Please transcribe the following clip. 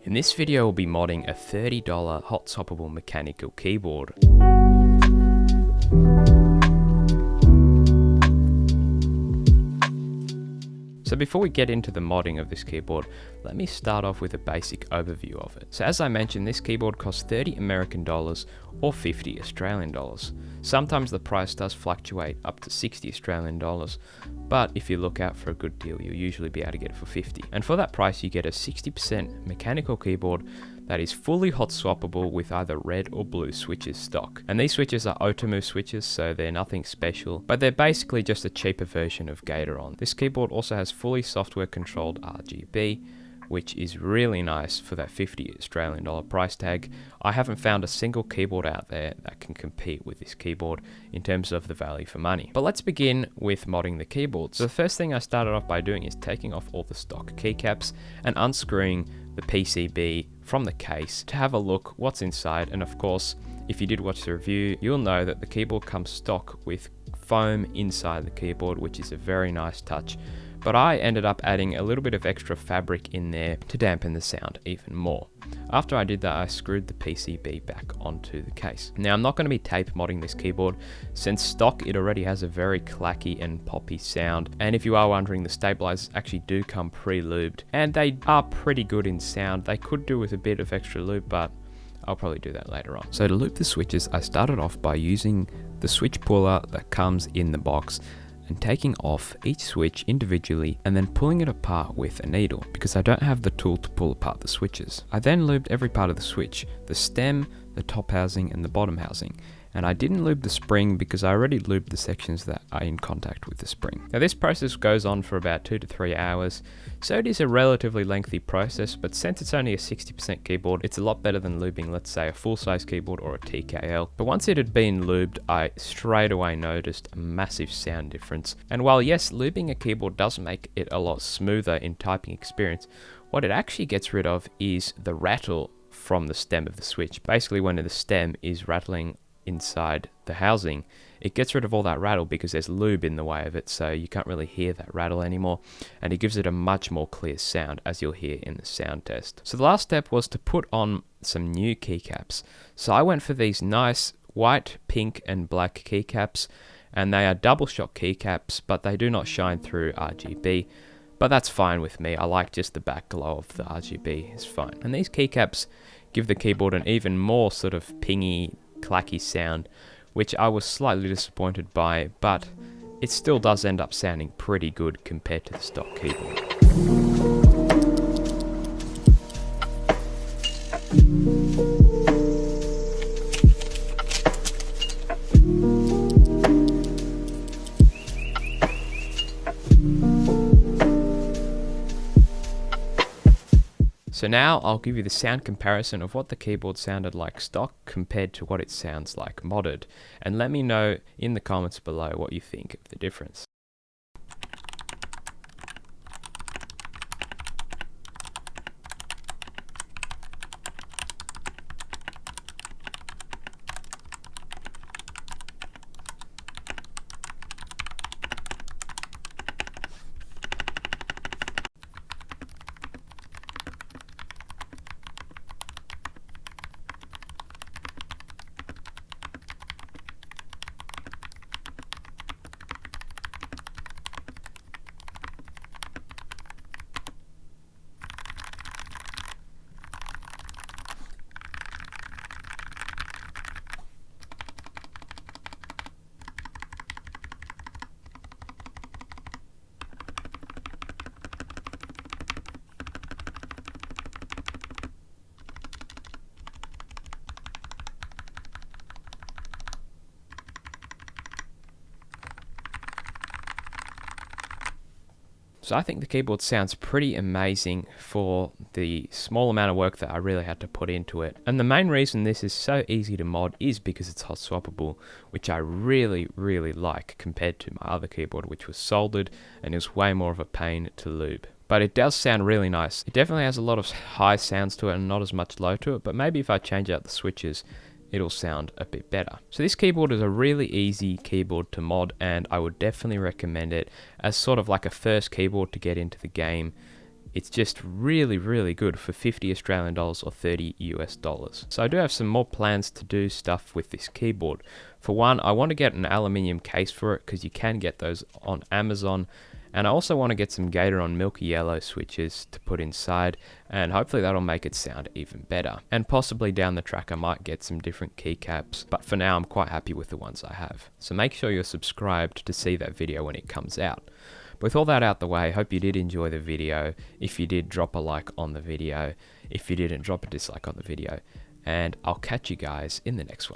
In this video we'll be modding a $30 hot-swappable mechanical keyboard. So before we get into the modding of this keyboard, let me start off with a basic overview of it. So as I mentioned, this keyboard costs 30 American dollars or 50 Australian dollars. Sometimes the price does fluctuate up to 60 Australian dollars, but if you look out for a good deal, you'll usually be able to get it for 50. And for that price, you get a 60% mechanical keyboard that is fully hot swappable with either red or blue switches stock. And these switches are Otomu switches, so they're nothing special, but they're basically just a cheaper version of Gatoron. This keyboard also has fully software controlled RGB, which is really nice for that 50 Australian dollar price tag. I haven't found a single keyboard out there that can compete with this keyboard in terms of the value for money. But let's begin with modding the keyboard. So the first thing I started off by doing is taking off all the stock keycaps and unscrewing the PCB from the case to have a look what's inside. And of course, if you did watch the review, you'll know that the keyboard comes stock with foam inside the keyboard, which is a very nice touch. But I ended up adding a little bit of extra fabric in there to dampen the sound even more. After I did that, I screwed the PCB back onto the case. Now I'm not going to be tape modding this keyboard, since stock it already has a very clacky and poppy sound, and if you are wondering, the stabilizers actually do come pre-lubed and they are pretty good in sound. They could do with a bit of extra lube, but I'll probably do that later on. So to loop the switches, I started off by using the switch puller that comes in the box and taking off each switch individually and then pulling it apart with a needle because I don't have the tool to pull apart the switches. I then lubed every part of the switch, the stem, the top housing and the bottom housing. And I didn't lube the spring because I already lubed the sections that are in contact with the spring. Now this process goes on for about 2 to 3 hours, so it is a relatively lengthy process, but since it's only a 60% keyboard, it's a lot better than lubing, let's say, a full-size keyboard or a TKL. But once it had been lubed, I straight away noticed a massive sound difference. And while yes, lubing a keyboard does make it a lot smoother in typing experience, what it actually gets rid of is the rattle from the stem of the switch. Basically, when the stem is rattling inside the housing, it gets rid of all that rattle because there's lube in the way of it, so you can't really hear that rattle anymore, and it gives it a much more clear sound, as you'll hear in the sound test. So the last step was to put on some new keycaps. So I went for these nice white, pink and black keycaps, and they are double shot keycaps, but they do not shine through RGB, but that's fine with me. I like just the back glow of the RGB, it's fine. And these keycaps give the keyboard an even more sort of pingy, clacky sound, which I was slightly disappointed by, but it still does end up sounding pretty good compared to the stock keyboard. So now I'll give you the sound comparison of what the keyboard sounded like stock compared to what it sounds like modded, and let me know in the comments below what you think of the difference. So I think the keyboard sounds pretty amazing for the small amount of work that I really had to put into it. And the main reason this is so easy to mod is because it's hot swappable, which I really like compared to my other keyboard, which was soldered and it was way more of a pain to lube. But it does sound really nice. It definitely has a lot of high sounds to it and not as much low to it, but maybe if I change out the switches, it'll sound a bit better. So this keyboard is a really easy keyboard to mod, and I would definitely recommend it as sort of like a first keyboard to get into the game. It's just really, really good for 50 Australian dollars or 30 US dollars. So I do have some more plans to do stuff with this keyboard. For one, I want to get an aluminium case for it because you can get those on Amazon. And I also want to get some Gateron Milky Yellow switches to put inside, and hopefully that'll make it sound even better. And possibly down the track I might get some different keycaps, but for now I'm quite happy with the ones I have. So make sure you're subscribed to see that video when it comes out. With all that out the way, hope you did enjoy the video. If you did, drop a like on the video. If you didn't, drop a dislike on the video. And I'll catch you guys in the next one.